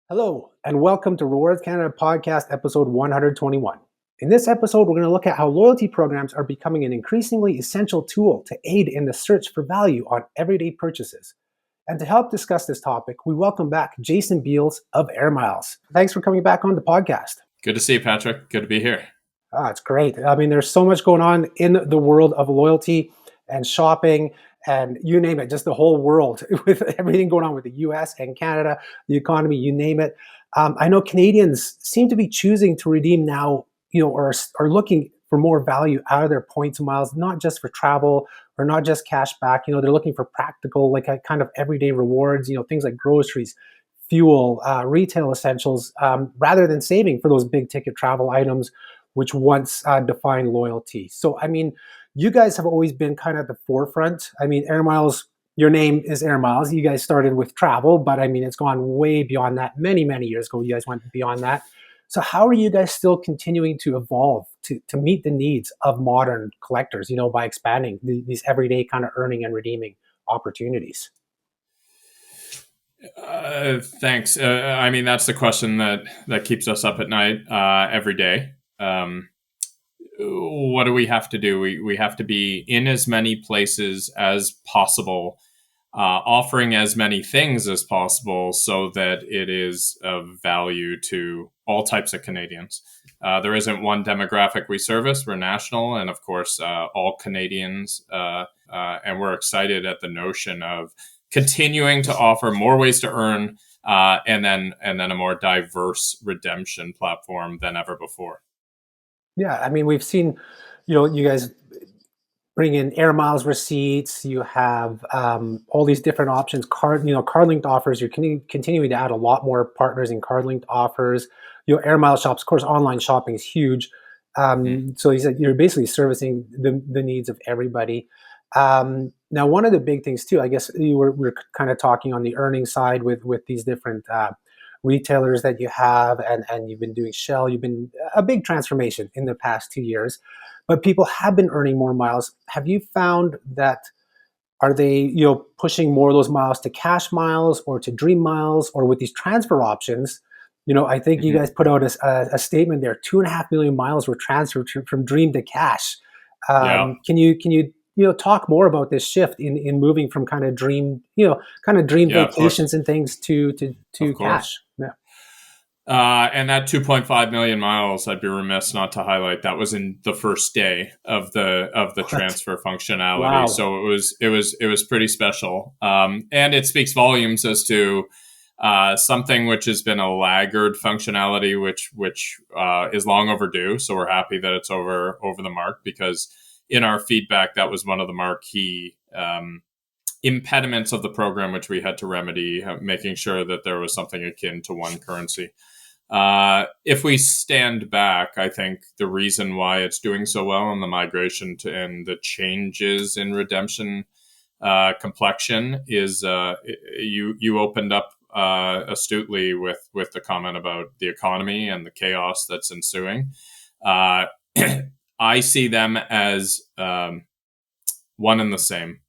Hello, and welcome to Rewards Canada Podcast, episode 121. In this episode, we're going to look at how loyalty programs are becoming an increasingly essential tool to aid in the search for value on everyday purchases. And to help discuss this topic, we welcome back Jason Beales of Air Miles. Thanks for coming back on the podcast. Good to see you, Patrick. Good to be here. It's great. I mean, there's so much going on in the world of loyalty and shopping and you name it, just the whole world with everything going on with the US and Canada, the economy, you name it. I know Canadians seem to be choosing to redeem now, or are looking for more value out of their points and miles, not just for travel or not just cash back. They're looking for practical, like a kind of everyday rewards, things like groceries, fuel, retail essentials, rather than saving for those big ticket travel items, which once defined loyalty. So, I mean, you guys have always been kind of at the forefront. I mean, Air Miles, your name is Air Miles. You guys started with travel, but I mean, it's gone way beyond that. Many, many years ago, you guys went beyond that. So how are you guys still continuing to evolve to meet the needs of modern collectors, by expanding these everyday kind of earning and redeeming opportunities? Thanks. I mean, that's the question that keeps us up at night every day. What do we have to do? We have to be in as many places as possible, offering as many things as possible so that it is of value to all types of Canadians. There isn't one demographic we service. We're national, and of course, all Canadians. And we're excited at the notion of continuing to offer more ways to earn, and then a more diverse redemption platform than ever before. Yeah, I mean, we've seen, you guys bring in Air Miles receipts. You have all these different options. Card linked offers. You're continuing to add a lot more partners in card linked offers. Air Miles shops. Of course, online shopping is huge. So you said you're basically servicing the needs of everybody. Now, one of the big things too, I guess we're kind of talking on the earnings side with these different retailers that you have, and you've been doing Shell. You've been a big transformation in the past 2 years, but people have been earning more miles. Have you found that, are they pushing more of those miles to cash miles or to dream miles, or with these transfer options? I think you guys put out a statement there. 2.5 million miles were transferred from dream to cash. Yeah. Can you talk more about this shift in moving from kind of dream vacations and things to cash? Yeah. And that 2.5 million miles, I'd be remiss not to highlight, that was in the first day of the transfer functionality. Wow. So it was pretty special. And it speaks volumes as to something which has been a laggard functionality, which is long overdue. So we're happy that it's over the mark, because in our feedback, that was one of the marquee impediments of the program, which we had to remedy, making sure that there was something akin to one currency. If we stand back, I think the reason why it's doing so well in the migration and the changes in redemption complexion is you opened up astutely with the comment about the economy and the chaos that's ensuing. I see them as one and the same.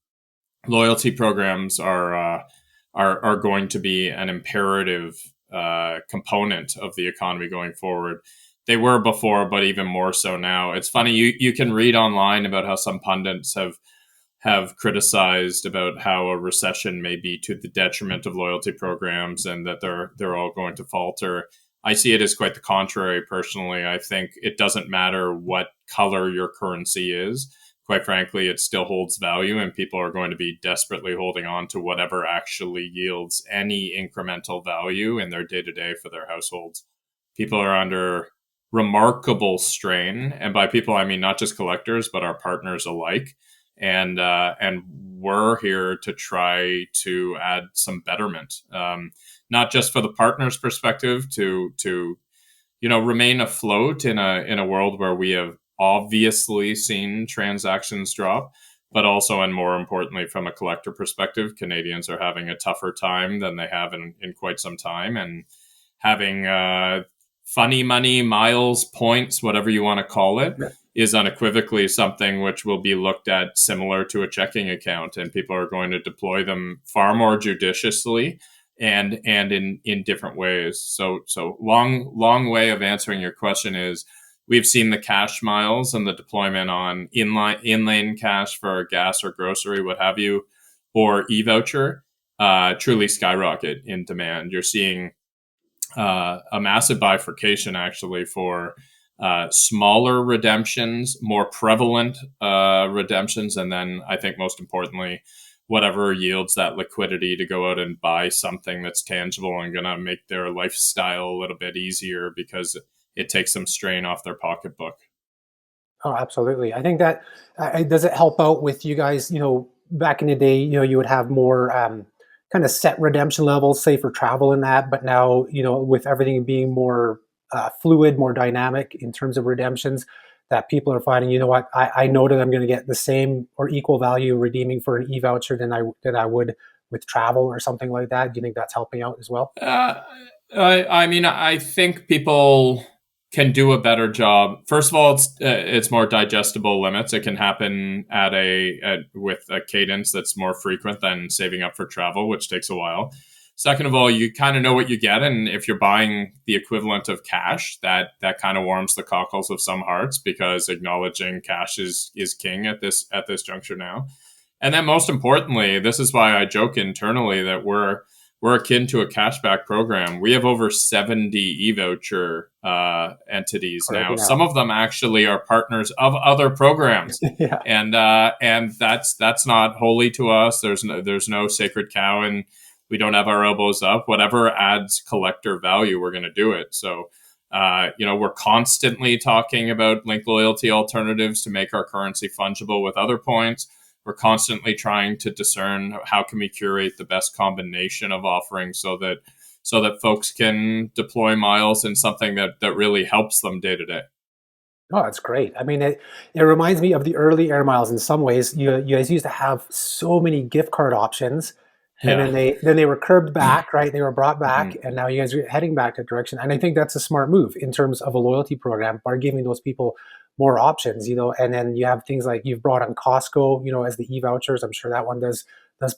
Loyalty programs are going to be an imperative component of the economy going forward. They were before, but even more so now. It's funny, you can read online about how some pundits have criticized about how a recession may be to the detriment of loyalty programs and that they're all going to falter. I see it as quite the contrary, personally. I think it doesn't matter what color your currency is. Quite frankly, it still holds value, and people are going to be desperately holding on to whatever actually yields any incremental value in their day-to-day for their households. People are under remarkable strain, and by people, I mean not just collectors, but our partners alike. And we're here to try to add some betterment, not just for the partners' perspective to remain afloat in a world where we have obviously seen transactions drop, but also, and more importantly, from a collector perspective, Canadians are having a tougher time than they have in quite some time, and having funny money, miles, points, whatever you want to call it, is unequivocally something which will be looked at similar to a checking account, and people are going to deploy them far more judiciously and in different ways. So long way of answering your question is we've seen the cash miles and the deployment on inlane cash for gas or grocery, what have you, or e-voucher truly skyrocket in demand. You're seeing a massive bifurcation actually for smaller redemptions, more prevalent redemptions, and then I think most importantly, whatever yields that liquidity to go out and buy something that's tangible and going to make their lifestyle a little bit easier because it takes some strain off their pocketbook. Oh, absolutely. I think that does it help out with you guys. Back in the day, you would have more kind of set redemption levels, say for travel and that. But now, with everything being more fluid, more dynamic in terms of redemptions, that people are finding, you know what, I know that I'm going to get the same or equal value redeeming for an e-voucher than I would with travel or something like that. Do you think that's helping out as well? I mean, I think people can do a better job. First of all, it's more digestible limits. It can happen with a cadence that's more frequent than saving up for travel, which takes a while. Second of all, you kind of know what you get, and if you're buying the equivalent of cash, that kind of warms the cockles of some hearts because acknowledging cash is king at this juncture now. And then most importantly, this is why I joke internally that we're akin to a cashback program. We have over 70 e-voucher entities now. Some of them actually are partners of other programs, Yeah. and that's not holy to us. There's no sacred cow, and we don't have our elbows up. Whatever adds collector value, we're going to do it. So, we're constantly talking about link loyalty alternatives to make our currency fungible with other points. We're constantly trying to discern how can we curate the best combination of offerings so that folks can deploy miles in something that really helps them day to day. Oh, that's great. I mean, it reminds me of the early air miles in some ways. You guys used to have so many gift card options, and Yeah. then they were curbed back, right? They were brought back, Mhm. and now you guys are heading back that direction. And I think that's a smart move in terms of a loyalty program by giving those people more options, And then you have things like you've brought on Costco, as the e-vouchers. I'm sure that one does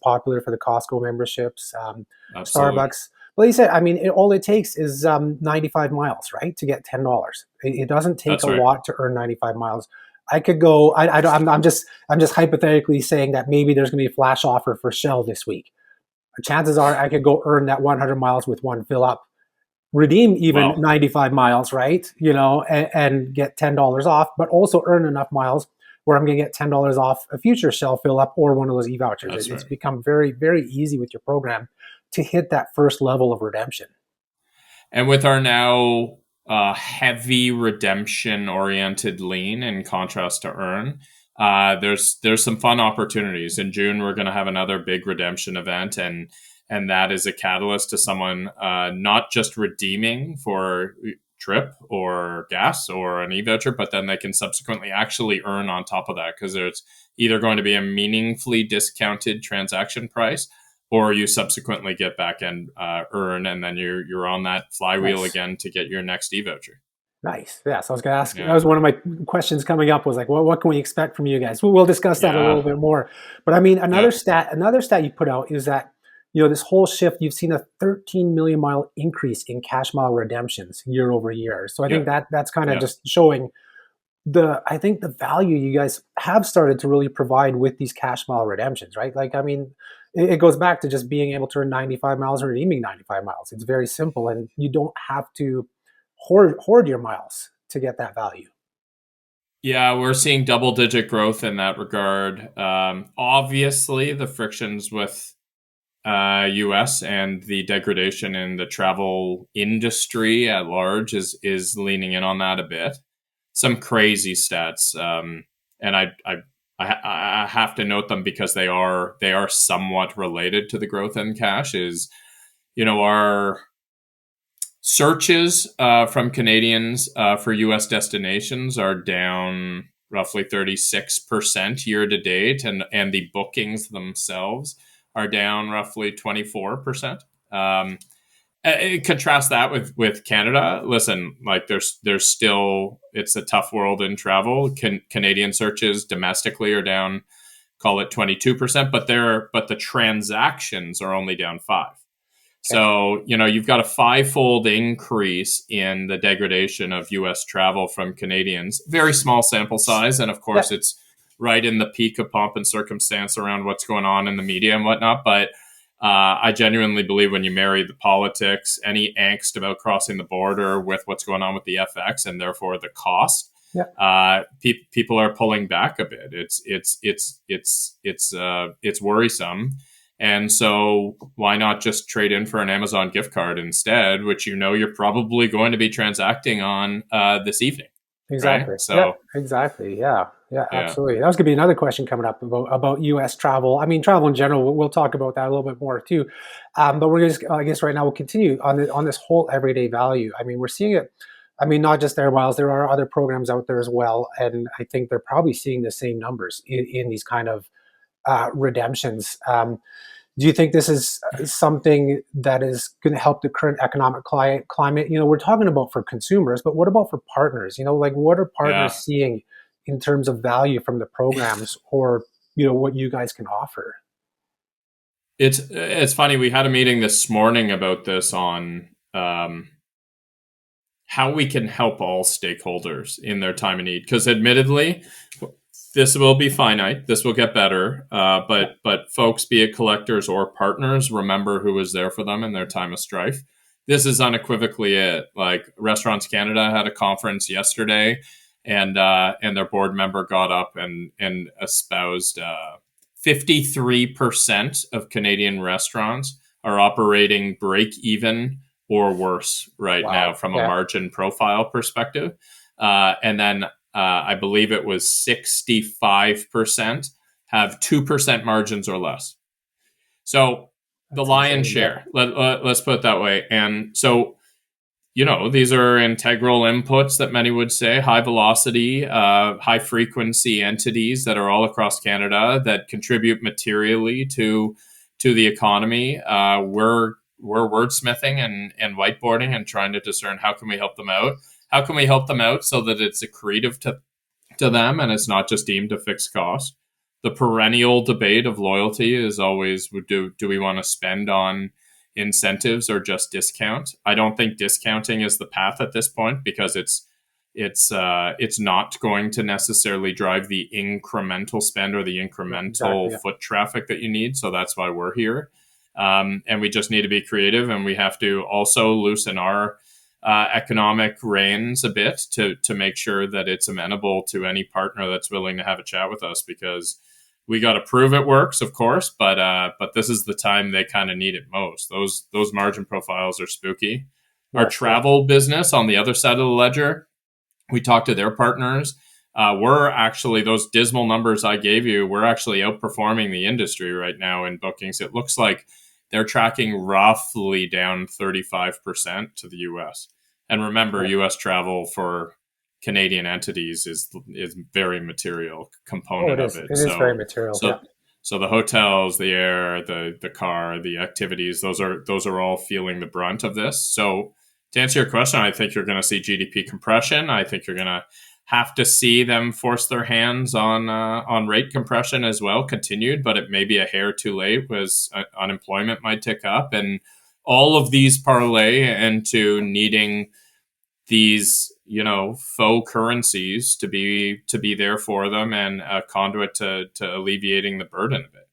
popular for the Costco memberships. Absolutely. Starbucks. Well, you said, I mean, all it takes is 95 miles, right, to get $10. It doesn't take That's a right. lot to earn 95 miles. I could go. I don't, I'm just hypothetically saying that maybe there's going to be a flash offer for Shell this week. Chances are I could go earn that 100 miles with one fill up, redeem even Well, 95 miles, right? And get $10 off, but also earn enough miles where I'm going to get $10 off a future Shell fill up or one of those e-vouchers. that's It's right. become very, very easy with your program to hit that first level of redemption. And with our now heavy redemption oriented lean in contrast to earn, there's some fun opportunities. In June, we're going to have another big redemption event, and that is a catalyst to someone not just redeeming for trip or gas or an e-voucher, but then they can subsequently actually earn on top of that because there's either going to be a meaningfully discounted transaction price or you subsequently get back and earn, and then you're on that flywheel Nice. again to get your next e-voucher. Nice. Yeah. So I was going to ask, that Yeah, was one of my questions coming up was like, what can we expect from you guys? We'll discuss that a little yeah, bit more. But I mean, yeah, another stat you put out is that, this whole shift, you've seen a 13 million mile increase in cash mile redemptions year over year. So I yeah, think that's kind of yeah. just showing I think the value you guys have started to really provide with these cash mile redemptions, right? Like, I mean, it goes back to just being able to earn 95 miles and redeeming 95 miles. It's very simple, and you don't have to hoard your miles to get that value. Yeah, we're seeing double digit growth in that regard. Obviously, the frictions with US and the degradation in the travel industry at large is leaning in on that a bit. Some crazy stats, and I have to note them because they are somewhat related to the growth in cash. Is our searches from Canadians for U.S. destinations are down roughly 36% year to date, and the bookings themselves are down roughly 24%. Contrast that with Canada. Listen, like there's still it's a tough world in travel. Canadian searches domestically are down, call it 22%, but the transactions are only down 5%. Okay. So, you've got a fivefold increase in the degradation of US travel from Canadians. Very small sample size. And of course, Yeah. it's right in the peak of pomp and circumstance around what's going on in the media and whatnot. But I genuinely believe when you marry the politics, any angst about crossing the border with what's going on with the FX and therefore the cost, Yeah. people are pulling back a bit. It's worrisome. And so why not just trade in for an Amazon gift card instead, which you're probably going to be transacting on this evening, right? Exactly. Yeah, So exactly. Yeah. Yeah, yeah, absolutely. That was going to be another question coming up about US travel. I mean, travel in general, we'll talk about that a little bit more too. But we're just, I guess right now we'll continue on this whole everyday value. I mean, we're seeing it. I mean, not just Air Miles, there are other programs out there as well. And I think they're probably seeing the same numbers in these kind of redemptions. Do you think this is something that is going to help the current economic climate? We're talking about for consumers, but what about for partners? Like what are partners yeah. seeing in terms of value from the programs, or what you guys can offer? It's funny. We had a meeting this morning about this on how we can help all stakeholders in their time of need. Because admittedly, this will be finite. This will get better. Yeah, But folks, be it collectors or partners, remember who was there for them in their time of strife. This is unequivocally it. Like Restaurants Canada had a conference yesterday, and their board member got up and espoused 53% of Canadian restaurants are operating break even or worse right now wow, from a yeah, margin profile perspective. And then I believe it was 65% have 2% margins or less. So the that's lion's insane. Yeah, share, let's put it that way. And so, these are integral inputs that many would say, high velocity, high frequency entities that are all across Canada that contribute materially to the economy. We're wordsmithing and whiteboarding and trying to discern how can we help them out. How can we help them out so that it's accretive to them and it's not just deemed a fixed cost? The perennial debate of loyalty is always, do we want to spend on incentives or just discount? I don't think discounting is the path at this point because it's not going to necessarily drive the incremental spend or the yeah, exactly. incremental Yeah, foot traffic that you need. So that's why we're here. And we just need to be creative, and we have to also loosen our economic reins a bit to make sure that it's amenable to any partner that's willing to have a chat with us, because we got to prove it works, of course, but this is the time they kind of need it most. Those margin profiles are spooky. Our yes, yeah, travel business on the other side of the ledger, we talked to their partners. We're actually, those dismal numbers I gave you, we're actually outperforming the industry right now in bookings. It looks like they're tracking roughly down 35% to the US. And remember, yeah. US travel for Canadian entities is very material Oh, component it of is. it. It is very So material. Yeah, so so the hotels, the air, the car, the activities, those are all feeling the brunt of this. So to answer your question, I think you're going to see GDP compression. I think you're going to have to see them force their hands on rate compression as well, continued, but it may be a hair too late, because unemployment might tick up, and all of these parlay into needing these faux currencies to be there for them and a conduit to alleviating the burden of it.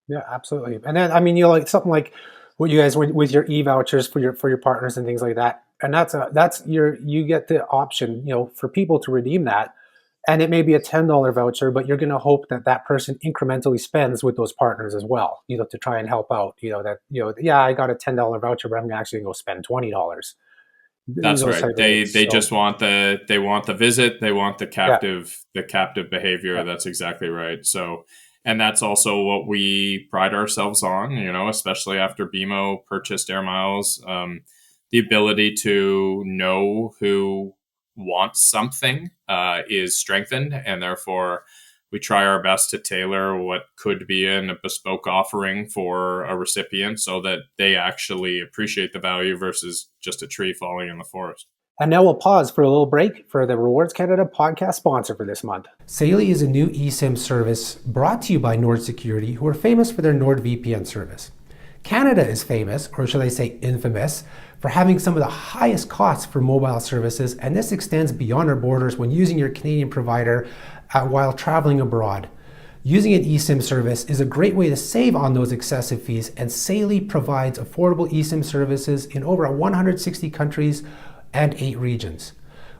yeah, absolutely. And then I mean, like something like what you guys with your e-vouchers for your partners and things like that. And that's you get the option, for people to redeem that. And it may be a $10 voucher, but you're going to hope that that person incrementally spends with those partners as well, to try and help out. Yeah, I got a $10 voucher, but I'm actually going to go spend $20. That's Those right. type of They things. So just want the visit. They want yeah, the captive behavior. yeah, That's exactly right. So, and that's also what we pride ourselves on. Especially after BMO purchased Air Miles, the ability to know who wants something is strengthened, and therefore we try our best to tailor what could be in a bespoke offering for a recipient so that they actually appreciate the value versus just a tree falling in the forest. And now we'll pause for a little break for the Rewards Canada podcast sponsor for this month. Saley is a new eSIM service brought to you by Nord Security, who are famous for their NordVPN service. Canada is famous, or should I say infamous, for having some of the highest costs for mobile services, and this extends beyond our borders when using your Canadian provider while traveling abroad. Using an eSIM service is a great way to save on those excessive fees, and Saley provides affordable eSIM services in over 160 countries and 8 regions.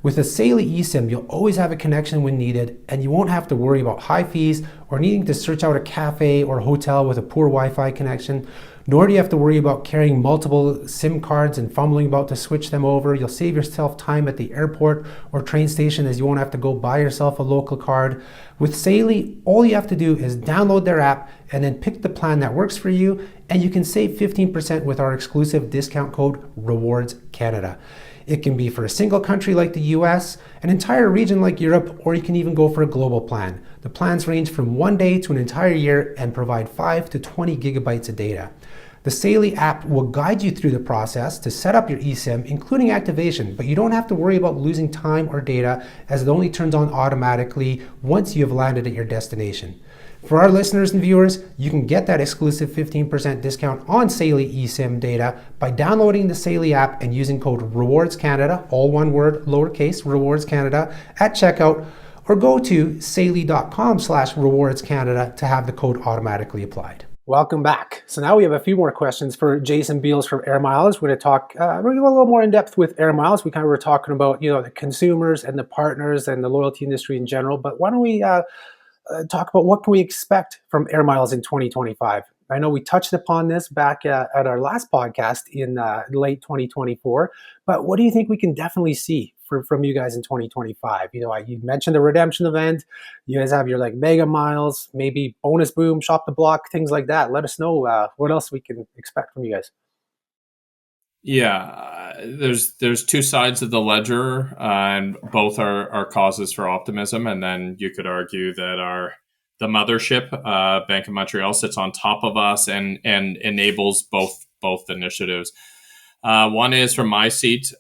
With a Saley eSIM, you'll always have a connection when needed, and you won't have to worry about high fees or needing to search out a cafe or hotel with a poor Wi-Fi connection, nor do you have to worry about carrying multiple SIM cards and fumbling about to switch them over. You'll save yourself time at the airport or train station, as you won't have to go buy yourself a local card. With Saley, all you have to do is download their app and then pick the plan that works for you, and you can save 15% with our exclusive discount code REWARDSCANADA. It can be for a single country like the US, an entire region like Europe, or you can even go for a global plan. The plans range from 1 day to an entire year and provide 5 to 20 gigabytes of data. The Saley app will guide you through the process to set up your eSIM, including activation, but you don't have to worry about losing time or data, as it only turns on automatically once you have landed at your destination. For our listeners and viewers, you can get that exclusive 15% discount on Saley eSIM data by downloading the Saley app and using code REWARDSCANADA, all one word, lowercase, REWARDSCANADA, at checkout, or go to saley.com/rewardscanada to have the code automatically applied. Welcome back. So now we have a few more questions for Jason Beales from Air Miles. We're going to talk we're going to go a little more in depth with Air Miles. We kind of were talking about, the consumers and the partners and the loyalty industry in general, but why don't we talk about what can we expect from Air Miles in 2025. I know we touched upon this back at our last podcast in late 2024, but what do you think we can definitely see from you guys in 2025? You mentioned the redemption event. You guys have your mega miles, maybe bonus boom, shop the block, things like that. Let us know what else we can expect from you guys. Yeah, there's two sides of the ledger, and both are causes for optimism. And then you could argue that the mothership, Bank of Montreal, sits on top of us and enables both initiatives. One is from my seat,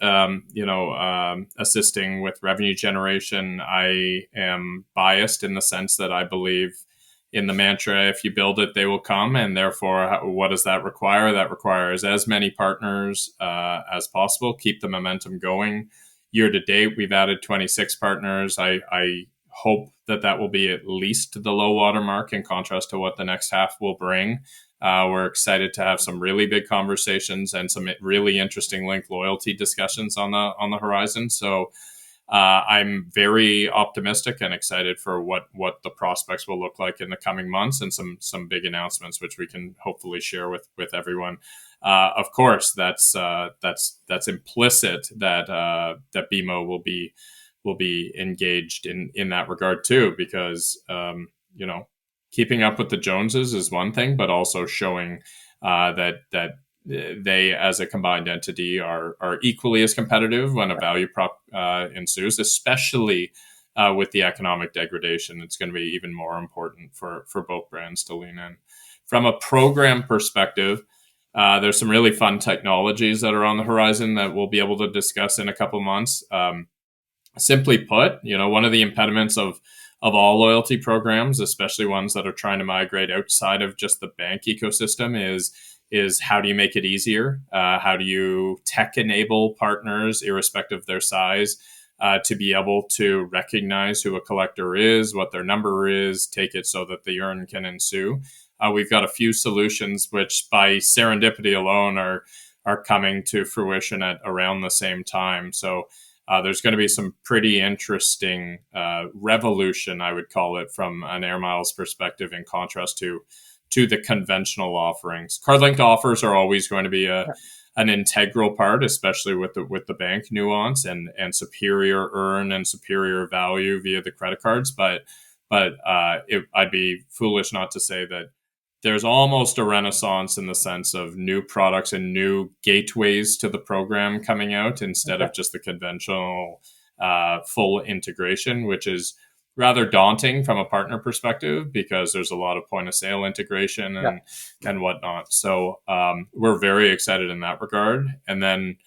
assisting with revenue generation. I am biased in the sense that I believe in the mantra, if you build it, they will come. And therefore, what does that require? That requires as many partners as possible, keep the momentum going. Year to date, we've added 26 partners. I hope that will be at least the low water mark in contrast to what the next half will bring. We're excited to have some really big conversations and some really interesting link loyalty discussions on the horizon. So I'm very optimistic and excited for what the prospects will look like in the coming months, and some big announcements which we can hopefully share with everyone. Of course, that's implicit that BMO will be engaged in that regard too, because keeping up with the Joneses is one thing, but also showing that they, as a combined entity, are equally as competitive when a value prop ensues, especially with the economic degradation. It's going to be even more important for both brands to lean in. From a program perspective, there's some really fun technologies that are on the horizon that we'll be able to discuss in a couple months. Simply put, one of the impediments of all loyalty programs, especially ones that are trying to migrate outside of just the bank ecosystem, is how do you make it easier? How do you tech enable partners, irrespective of their size, to be able to recognize who a collector is, what their number is, take it so that the earn can ensue? We've got a few solutions which, by serendipity alone, are coming to fruition at around the same time. So there's going to be some pretty interesting revolution, I would call it, from an Air Miles perspective, in contrast to the conventional offerings. Card-linked offers are always going to be an integral part, especially with the bank nuance and superior earn and superior value via the credit cards. But I'd be foolish not to say that there's almost a renaissance in the sense of new products and new gateways to the program coming out, instead of just the conventional full integration, which is rather daunting from a partner perspective, because there's a lot of point of sale integration and whatnot. So we're very excited in that regard. And then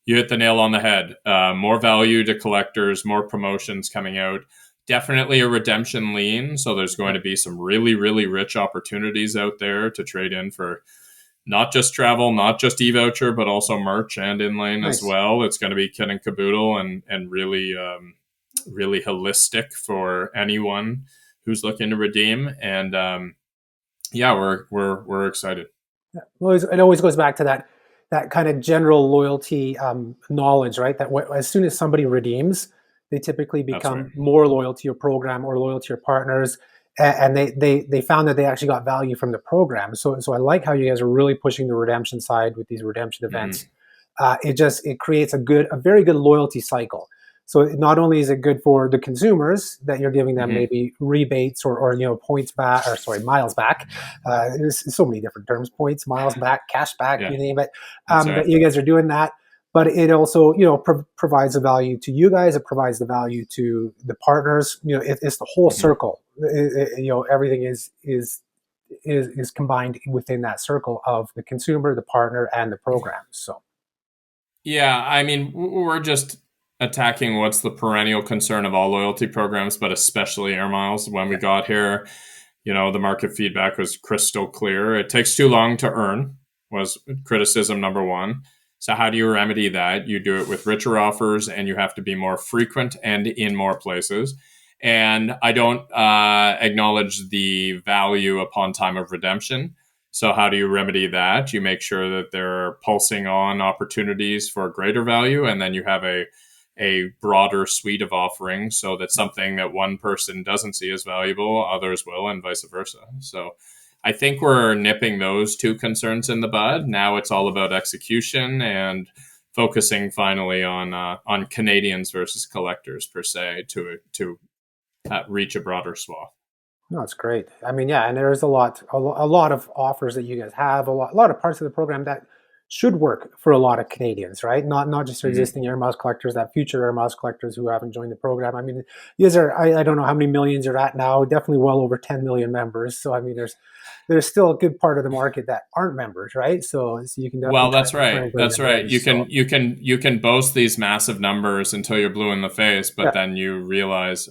you hit the nail on the head. More value to collectors, more promotions coming out. Definitely a redemption lean. So there's going to be some really, really rich opportunities out there to trade in for not just travel, not just e-voucher, but also merch and in-lane as Nice. well. It's going to be kit and caboodle and really, really holistic for anyone who's looking to redeem. And yeah, we're excited. Yeah. Well, it always goes back to that kind of general loyalty knowledge, right? That as soon as somebody redeems, they typically That's right. become more loyal to your program or loyal to your partners, and they found that they actually got value from the program. So I like how you guys are really pushing the redemption side with these redemption events. Mm-hmm. It creates a very good loyalty cycle. So not only is it good for the consumers that you're giving them Mm-hmm. maybe rebates or points back, or sorry, miles back. There's so many different terms: points, miles back, cash back, Yeah, you name it. that's right. That you guys are doing that, but it also provides the value to you guys. It provides the value to the partners. It's the whole Mm-hmm. circle. Everything is combined within that circle of the consumer, the partner, and the program. So. Yeah, I mean, we're just attacking what's the perennial concern of all loyalty programs, but especially air miles. When we got here, the market feedback was crystal clear. It takes too long to earn, was criticism number one. So how do you remedy that? You do it with richer offers, and you have to be more frequent and in more places. And I don't acknowledge the value upon time of redemption. So how do you remedy that? You make sure that they're pulsing on opportunities for greater value, and then you have a broader suite of offerings so that something that one person doesn't see as valuable, others will, and vice versa. So I think we're nipping those two concerns in the bud. Now it's all about execution and focusing finally on Canadians versus collectors per se to reach a broader swath. No, it's great. I mean, yeah, and there's a lot of offers that you guys have, a lot of parts of the program that should work for a lot of Canadians, right? Not just your Mm-hmm. existing air miles collectors, that future air miles collectors who haven't joined the program. I mean, you guys are, I don't know how many millions you're at now, definitely well over 10 million members. So I mean, there's still a good part of the market that aren't members, right? So you can definitely Well, try, that's try right. and bring That's them right. in. So You can boast these massive numbers until you're blue in the face, but yeah, then you realize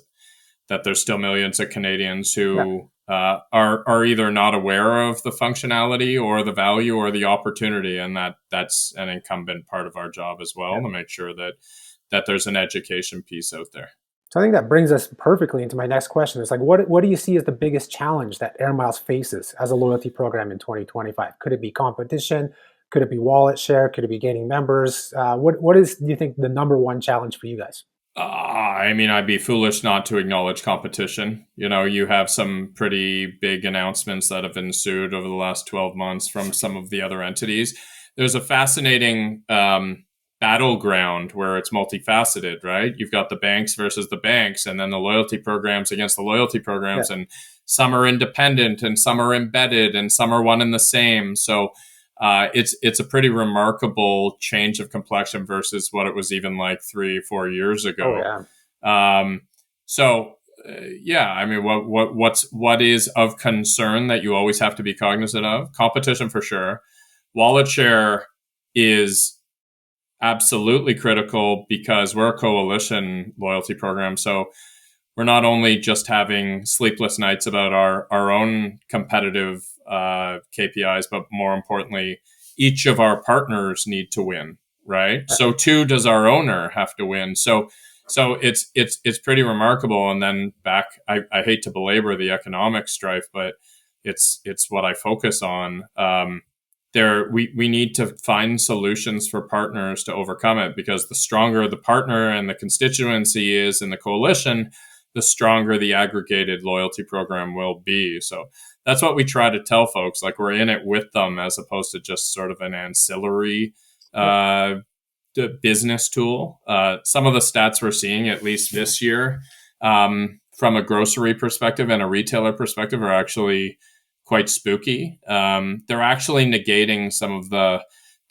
that there's still millions of Canadians yeah, who are either not aware of the functionality or the value or the opportunity, and that's an incumbent part of our job as well yeah. to make sure that there's an education piece out there. So I think that brings us perfectly into my next question. It's like, what do you see as the biggest challenge that Air Miles faces as a loyalty program in 2025? Could it be competition? Could it be wallet share? Could it be gaining members? What is, do you think, the number one challenge for you guys? I mean, I'd be foolish not to acknowledge competition. You have some pretty big announcements that have ensued over the last 12 months from some of the other entities. There's a fascinating battleground where it's multifaceted, right? You've got the banks versus the banks, and then the loyalty programs against the loyalty Yeah. programs, and some are independent, and some are embedded, and some are one and the same. So it's a pretty remarkable change of complexion versus what it was even like 3-4 years Oh ago. yeah. Um, so yeah, I mean, what is of concern that you always have to be cognizant of? Competition for sure. Wallet share is absolutely critical because we're a coalition loyalty program. So we're not only just having sleepless nights about our own competitive KPIs, but more importantly, each of our partners need to win, right? Yeah. So too does our owner have to win. So it's pretty remarkable. And then I hate to belabor the economic strife, but it's what I focus on. We need to find solutions for partners to overcome it, because the stronger the partner and the constituency is in the coalition, the stronger the aggregated loyalty program will be. So that's what we try to tell folks. Like, we're in it with them as opposed to just sort of an ancillary Yeah. business tool. Some of the stats we're seeing, at least this year, from a grocery perspective and a retailer perspective, are actually quite spooky. They're actually negating some of the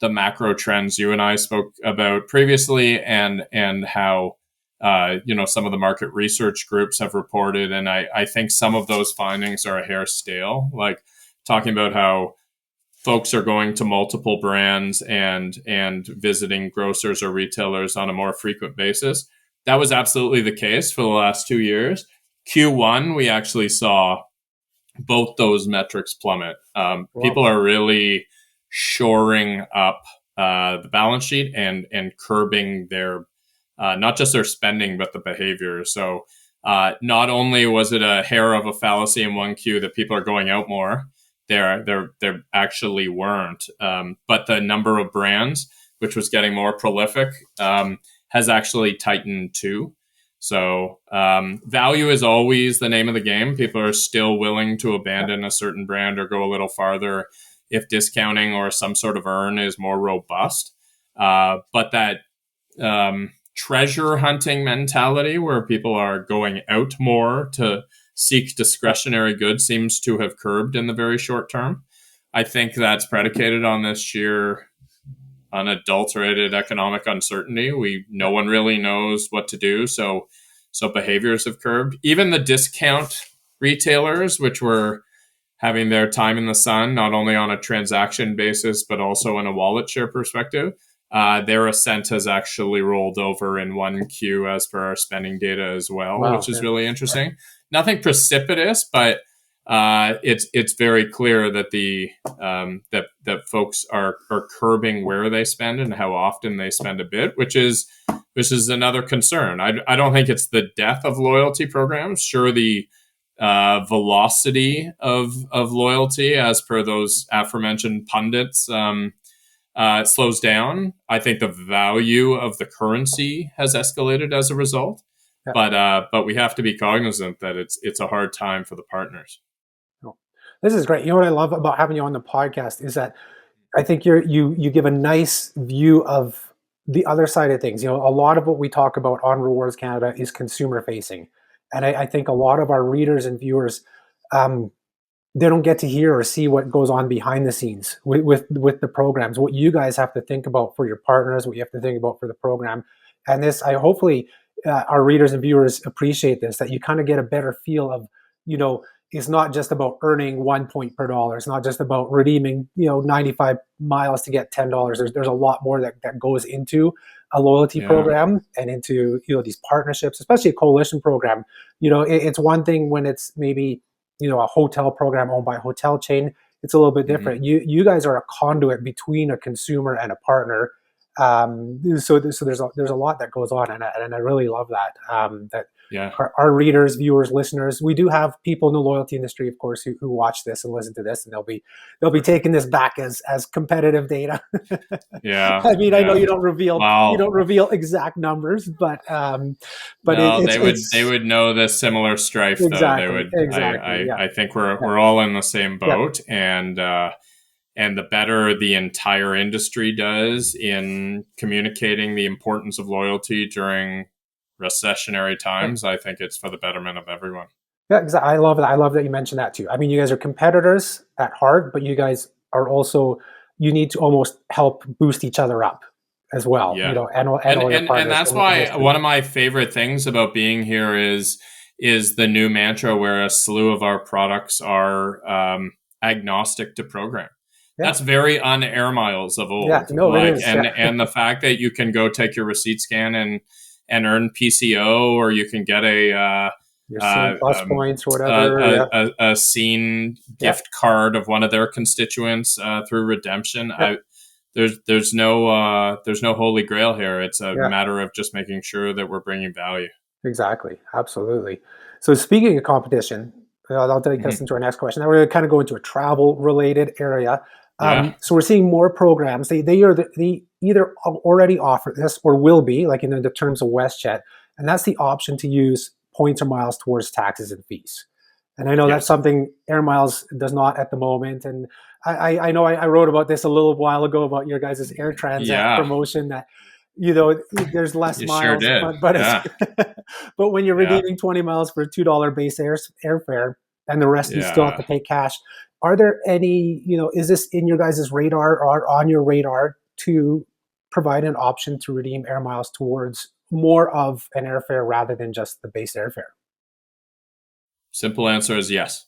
macro trends you and I spoke about previously, and how some of the market research groups have reported, and I think some of those findings are a hair stale. Like, talking about how folks are going to multiple brands and visiting grocers or retailers on a more frequent basis. That was absolutely the case for the last 2 years. Q1, we actually saw both those metrics plummet. Wow. People are really shoring up the balance sheet and curbing their not just their spending but the behavior. So not only was it a hair of a fallacy in 1Q that people are going out more, there actually weren't. But the number of brands, which was getting more prolific, has actually tightened too. So value is always the name of the game. People are still willing to abandon a certain brand or go a little farther if discounting or some sort of earn is more robust. But that treasure hunting mentality where people are going out more to seek discretionary goods seems to have curbed in the very short term. I think that's predicated on this sheer unadulterated economic uncertainty. No one really knows what to do, so behaviors have curbed. Even the discount retailers, which were having their time in the sun, not only on a transaction basis but also in a wallet share perspective, their ascent has actually rolled over in 1Q as per our spending data as well, Wow. which is really interesting. Nothing precipitous, but it's very clear that that folks are curbing where they spend and how often they spend a bit, which is another concern. I don't think it's the death of loyalty programs. Sure, the velocity of loyalty, as per those aforementioned pundits, slows down. I think the value of the currency has escalated as a result. Yeah. But we have to be cognizant that it's a hard time for the partners. Oh, this is great. You know what I love about having you on the podcast is that I think you give a nice view of the other side of things. You know, a lot of what we talk about on Rewards Canada is consumer facing, and I think a lot of our readers and viewers, they don't get to hear or see what goes on behind the scenes with the programs. What you guys have to think about for your partners, what you have to think about for the program, and this, I hopefully our readers and viewers appreciate this. That you kind of get a better feel of, you know, it's not just about earning 1 point per dollar. It's not just about redeeming, 95 miles to get $10. There's a lot more that goes into a loyalty program and into, these partnerships, especially a coalition program. It's one thing when it's maybe, a hotel program owned by a hotel chain. It's a little bit different. You guys are a conduit between a consumer and a partner. So there's a lot that goes on, and I really love that. Our readers, viewers, listeners, we do have people in the loyalty industry, of course, who watch this and listen to this, and they'll be taking this back as competitive data. I mean, I know you don't reveal exact numbers, but they would know the similar strife, exactly, though. They would exactly. I think we're all in the same boat, and the better the entire industry does in communicating the importance of loyalty during recessionary times, I think it's for the betterment of everyone. Yeah, exactly. I love that. I love that you mentioned that too. I mean, you guys are competitors at heart, but you guys are also, you need to almost help boost each other up as well. Yeah. And all your partners. And that's why one of my favorite things about being here is the new mantra where a slew of our products are agnostic to program. Yeah. That's very un-Air Miles of old. Yeah, no, it is. And the fact that you can go take your receipt scan and earn PCO, or you can get your plus points or whatever, a scene gift card of one of their constituents through redemption. Yeah. There's no holy grail here. It's a matter of just making sure that we're bringing value. Exactly, absolutely. So speaking of competition, I'll take us into our next question. Now we're going to kind of go into a travel related area. So we're seeing more programs. They either already offer this or will be, like in the terms of WestJet, and that's the option to use points or miles towards taxes and fees. And I know that's something Air Miles does not at the moment. And I know I wrote about this a little while ago about your guys' Air Transat promotion that, there's less miles. Sure did. But when you're redeeming 20 miles for a $2 base airfare and the rest you still have to pay cash, are there any, is this in your guys' radar or on your radar to provide an option to redeem Air Miles towards more of an airfare rather than just the base airfare? Simple answer is yes.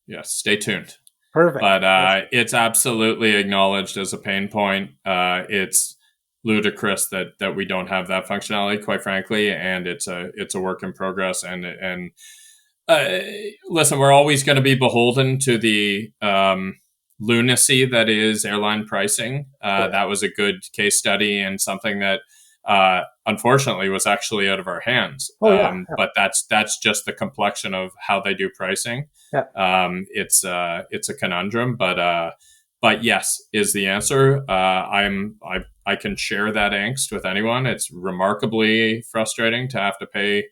Yes, stay tuned. Perfect. But it's absolutely acknowledged as a pain point. It's ludicrous that we don't have that functionality, quite frankly, and it's a work in progress. And listen, we're always going to be beholden to the lunacy that is airline pricing. Sure. That was a good case study and something that unfortunately was actually out of our hands. Oh yeah. Yeah. But that's just the complexion of how they do pricing. Yeah. It's a conundrum, but yes is the answer. I can share that angst with anyone. It's remarkably frustrating to have to pay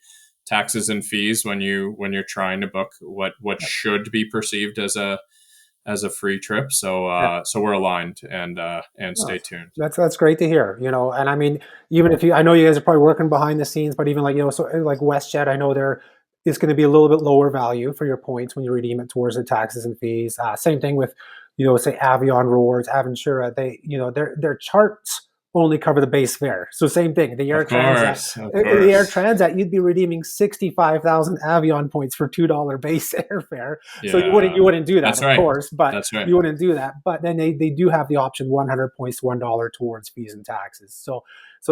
taxes and fees when you're trying to book what should be perceived as a free trip. So Yeah. so we're aligned and Oh, stay tuned. that's great to hear. And I mean, even if I know you guys are probably working behind the scenes, but even like so like WestJet, I know there is going to be a little bit lower value for your points when you redeem it towards the taxes and fees. Same thing with say Avion Rewards, Aventura. They their charts only cover the base fare. So same thing. Of The Air course. Transat, you'd be redeeming 65,000 Avion points for $2 base airfare. So Yeah, you wouldn't do that, that's of right. course, but That's right. you wouldn't do that. But then they do have the option 100 points to $1 towards fees and taxes. So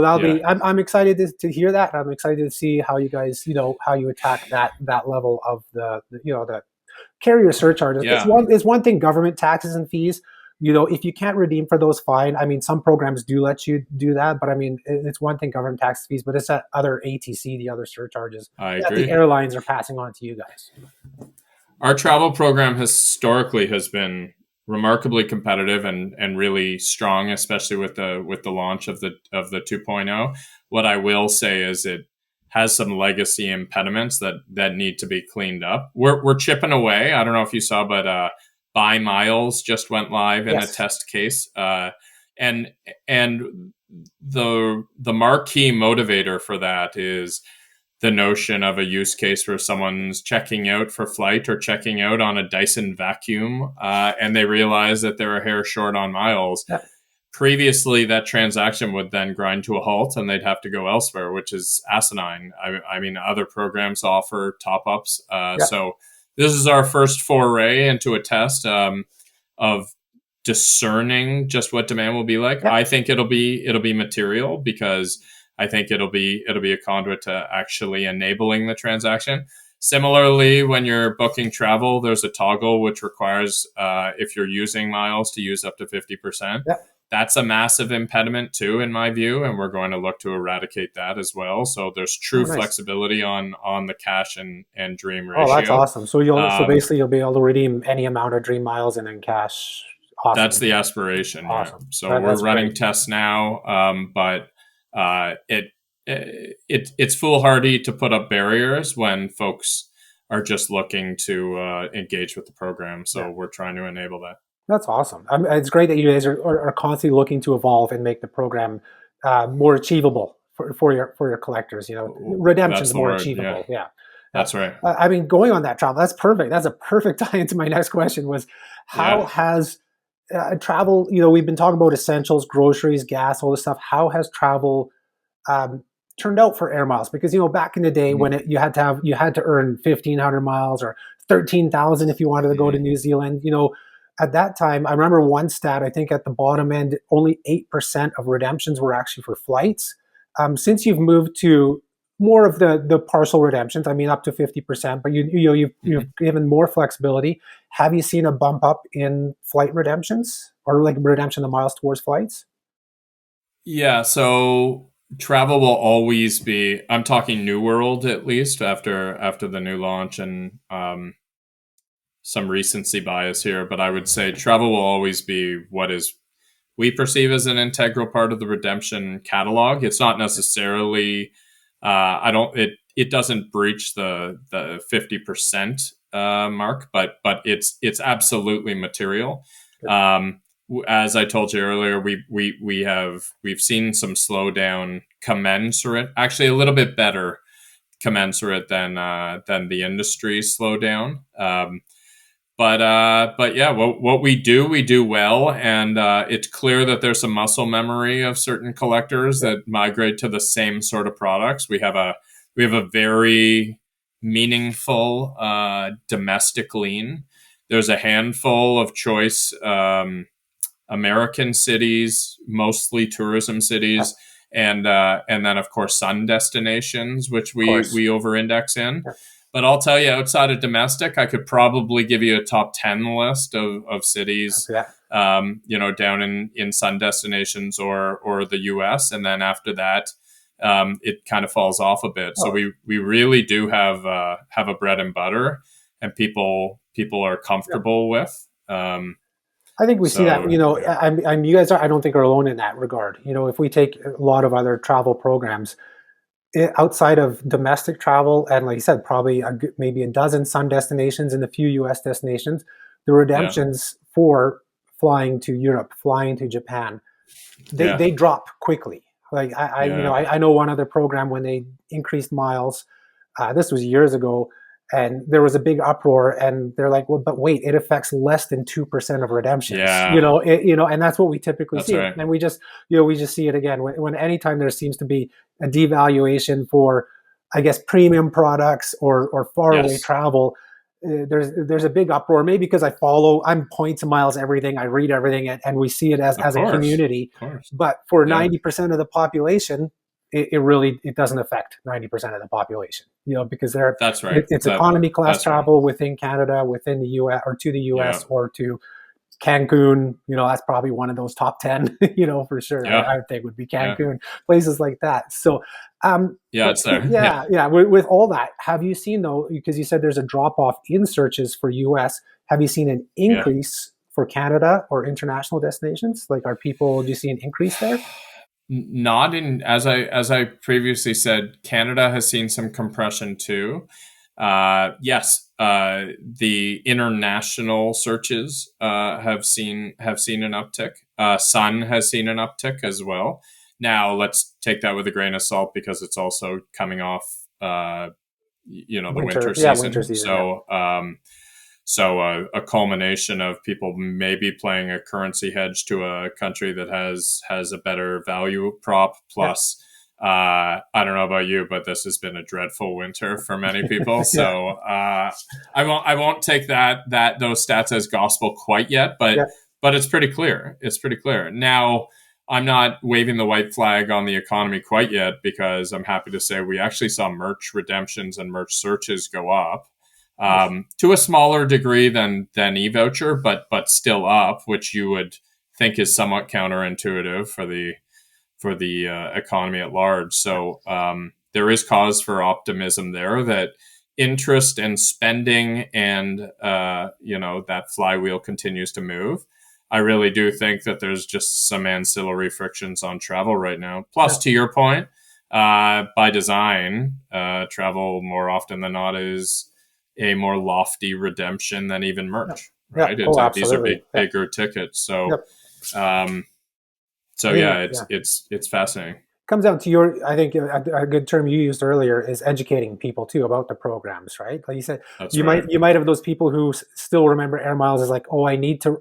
that'll Yeah. be I'm excited to hear that. I'm excited to see how you guys how you attack that level of the carrier surcharges. Yeah. It's one thing, government taxes and fees. If you can't redeem for those, fine. I mean, some programs do let you do that, but I mean, it's one thing, government tax fees, but it's that other ATC, the other surcharges I that the agree. airlines are passing on to you guys. Our travel program historically has been remarkably competitive and really strong, especially with the launch of the 2.0. What I will say is it has some legacy impediments that need to be cleaned up. We're chipping away. I don't know if you saw, but Buy Miles just went live in a Yes. test case, and and the marquee motivator for that is the notion of a use case where someone's checking out for flight or checking out on a Dyson vacuum, and they realize that they're a hair short on miles. Yeah. Previously, that transaction would then grind to a halt and they'd have to go elsewhere, which is asinine. I mean, other programs offer top ups. Yeah. So, this is our first foray into a test of discerning just what demand will be like. Yeah. I think it'll be material because I think it'll be a conduit to actually enabling the transaction. Similarly, when you're booking travel, there's a toggle which requires if you're using miles to use up to 50%. Yeah. That's a massive impediment too, in my view, and we're going to look to eradicate that as well. So there's Oh, true nice. flexibility on the cash and dream Oh, that's ratio. awesome. So Um, basically you'll be able to redeem any amount of Dream Miles and in cash. that's Awesome. the aspiration, yeah. Awesome. So we're That's great. running tests now, but it's foolhardy to put up barriers when folks are just looking to engage with the program. Yeah. So we're trying to enable that. That's awesome. It's great that you guys are constantly looking to evolve and make the program more achievable for your collectors. That's Redemption's the more word. Yeah, achievable. Yeah. Yeah. that's right. I mean, going on that travel, that's perfect. That's a perfect tie into my next question was how Yeah. has travel, we've been talking about essentials, groceries, gas, all this stuff. How has travel um, turned out for air miles? Because back in the day when you had to earn 1,500 miles or 13,000 if you wanted to go to Mhm. New Zealand. At that time, I remember one stat. I think at the bottom end, only 8% of redemptions were actually for flights. Since you've moved to more of the partial redemptions, I mean up to 50%, but you've Mhm. given more flexibility. Have you seen a bump up in flight redemptions or like redemption of miles towards flights? Yeah. So travel will always be. I'm talking New World at least after the new launch and some recency bias here, but I would say travel will always be what is we perceive as an integral part of the redemption catalog. It's not necessarily. I don't. It doesn't breach the 50% mark, but it's absolutely material. Um, as I told you earlier, we've seen some slowdown commensurate, actually a little bit better commensurate than the industry slowdown. But yeah, what we do well, and it's clear that there's some muscle memory of certain collectors Yeah. that migrate to the same sort of products. We have a very meaningful domestic lean. There's a handful of choice American cities, mostly tourism Yeah. cities, and then of course sun destinations, which Of we course. we over index in. Yeah. But I'll tell you, outside of domestic, I could probably give you a top 10 list of cities, Yeah. down in sun destinations or the US. And then after that, it kind of falls off a bit. So Oh, we really do have a bread and butter, and people are yeah. comfortable with. I think we see that, So yeah, you guys are, I don't think are alone in that regard. If we take a lot of other travel programs, outside of domestic travel, and like you said, probably maybe a dozen sun destinations and a few US destinations, the yeah, redemptions for flying to Europe, flying to Japan, they yeah, they drop quickly. Like yeah, I know one other program when they increased miles. This was years ago, and there was a big uproar. And they're like, "Well, but wait, it affects less than 2% of redemptions." yeah. And that's what we typically That's see. right. And we just see it again when anytime there seems to be a devaluation for, I guess, premium products or far away Yes, travel. There's a big uproar, maybe because I'm points and miles everything, I read everything, and we see it of as a course, community. of course. But for Yeah, 90% of the population, it doesn't affect 90% of the population, because that's right. it's economy class That's right. travel within Canada, within the US, or to the Yeah, US, or to Cancun. That's probably one of those top 10, for sure. yeah, I would think would be yeah, Cancun, places like that. So, yeah. but It's there. Yeah, yeah, with all that, have you seen, though, because you said there's a drop off in searches for US, have you seen an yeah. increase for Canada or international destinations? Like, do you see an increase there? Not in as I previously said, Canada has seen some compression too. Yes, the international searches have seen an uptick. Sun has seen an uptick as well. Now let's take that with a grain of salt because it's also coming off, the Winter, winter yeah, winter season. season, yeah. So a culmination of people maybe playing a currency hedge to a country that has a better value prop. Yeah. Plus, I don't know about you, but this has been a dreadful winter for many people. Yeah. So I won't take those stats as gospel quite yet, Yeah. but it's pretty clear. It's pretty clear now. I'm not waving the white flag on the economy quite yet because I'm happy to say we actually saw merch redemptions and merch searches go up, Nice. to a smaller degree than E-Voucher, but still up, which you would think is somewhat counterintuitive for the economy at large. So there is cause for optimism there that interest and spending and that flywheel continues to move. I really do think that there's just some ancillary frictions on travel right now. Yeah. Plus, to your point, by design, travel more often than not is a more lofty redemption than even Yeah. merch, Yeah. right? Oh, These are absolutely. Yeah. bigger tickets. So, Yep. um, so I think, yeah, yeah. it's fascinating. Comes down to I think a good term you used earlier is educating people too about the programs, right? Like you said, That's you might right. you might have those people who still remember air miles as like, oh, I need to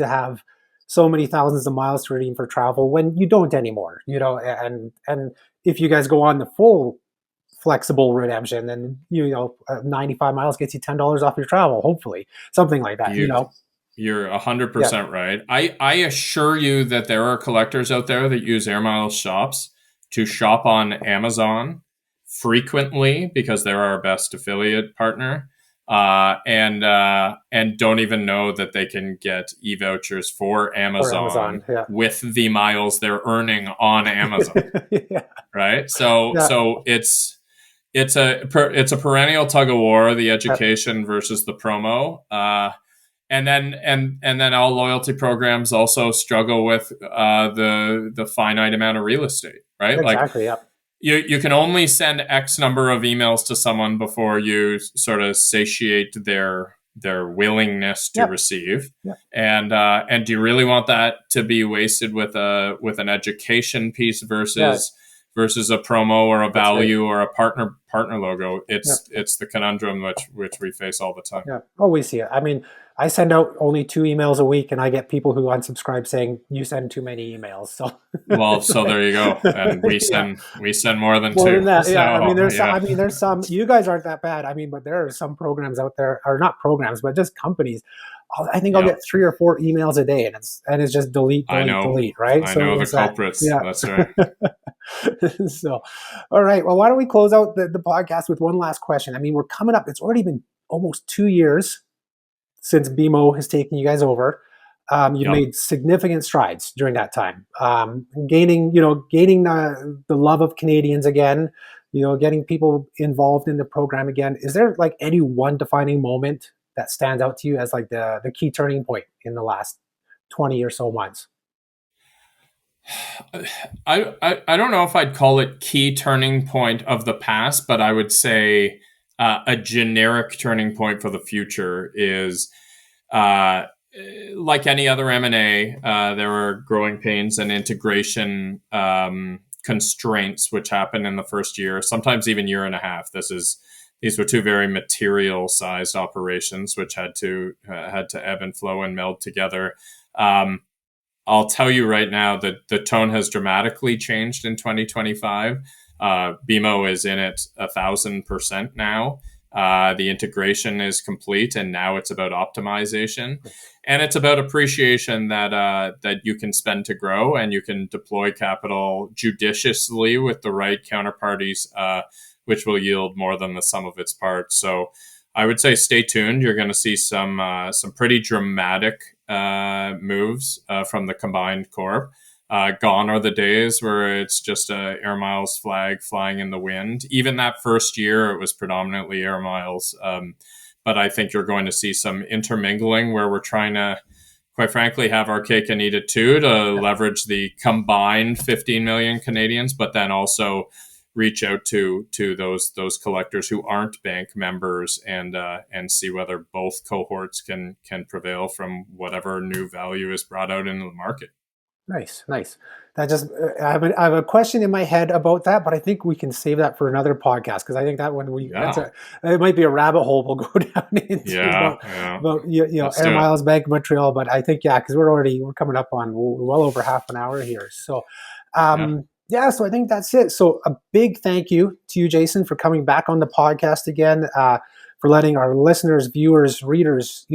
have so many thousands of miles to redeem for travel, when you don't anymore, and if you guys go on the full flexible redemption, then 95 miles gets you $10 off your travel, hopefully, something like that. You you're Yeah. 100% right. I assure you that there are collectors out there that use Air Miles shops to shop on Amazon frequently because they're our best affiliate partner, and don't even know that they can get e-vouchers for Or Amazon Amazon. Yeah. with the miles they're earning on Amazon. Yeah. Right? So Yeah. so it's a perennial tug of war, the Yeah. education versus the promo. And then all loyalty programs also struggle with the finite amount of real estate, right? Like Exactly. Yeah. you can only send X number of emails to someone before you sort of satiate their willingness to Yeah. receive. Yeah. And do you really want that to be wasted with an education piece Yeah. versus a promo or a That's right. value or a partner logo? Yeah. It's the conundrum which we face all the time. Yeah. Oh, we see it. I mean, I send out only 2 emails a week, and I get people who unsubscribe saying you send too many emails. So Well, it's so like, there you go. And we yeah. send more than More two. than that, yeah. So I yeah, mean, there's some. You guys aren't that bad. I mean, but there are some programs out there, or not programs, but just companies I think I'll Yep. get 3 or 4 emails a day, and it's just delete, I delete, know. delete, right? I So know the it's that, culprits. yeah. That's right. So, all right. Well, why don't we close out the podcast with one last question? I mean, we're coming up. It's already been almost 2 years since BMO has taken you guys over. You've Yep. made significant strides during that time, gaining the love of Canadians again. Getting people involved in the program again. Is there like any one defining moment that stands out to you as like the key turning point in the last 20 or so months? I don't know if I'd call it key turning point of the past, but I would say a generic turning point for the future is uh, like any other M&A. There are growing pains and integration constraints which happen in the first year, sometimes even year and a half. These were two very material sized operations which had to ebb and flow and meld together. I'll tell you right now that the tone has dramatically changed in 2025. BMO is in it 1,000% now. The integration is complete, and now it's about optimization, and it's about appreciation that you can spend to grow, and you can deploy capital judiciously with the right counterparties, which will yield more than the sum of its parts. So, I would say stay tuned. You're going to see some pretty dramatic moves from the combined corp. Gone are the days where it's just a Air Miles flag flying in the wind. Even that first year, it was predominantly Air Miles. But I think you're going to see some intermingling where we're trying to, quite frankly, have our cake and eat it too, to leverage the combined 15 million Canadians, but then also reach out to those collectors who aren't bank members and see whether both cohorts can prevail from whatever new value is brought out into the market. Nice, nice. That just I have a question in my head about that, but I think we can save that for another podcast because I think that when it might be a rabbit hole we'll go down into Yeah. about Let's Air do it. Miles, Bank of Montreal. But I think because we're coming up on well over half an hour here, so Yeah. so I think that's it. So a big thank you to you, Jason, for coming back on the podcast again, for letting our listeners, viewers, readers,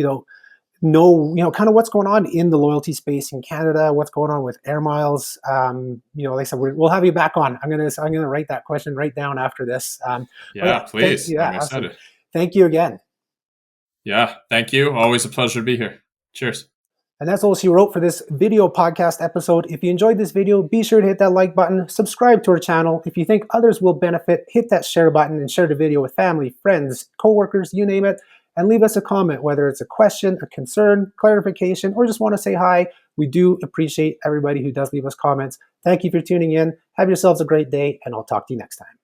know kind of what's going on in the loyalty space in Canada, what's going on with Air Miles. Like I said, we'll have you back on. I'm gonna write that question right down after this. Yeah, please. I'm Awesome. excited. Thank you again. Yeah, thank you. Always a pleasure to be here. Cheers. And that's all she wrote for this video podcast episode. If you enjoyed this video, be sure to hit that like button, subscribe to our channel. If you think others will benefit, hit that share button and share the video with family, friends, coworkers, you name it. And leave us a comment, whether it's a question, a concern, clarification, or just want to say hi. We do appreciate everybody who does leave us comments. Thank you for tuning in. Have yourselves a great day, and I'll talk to you next time.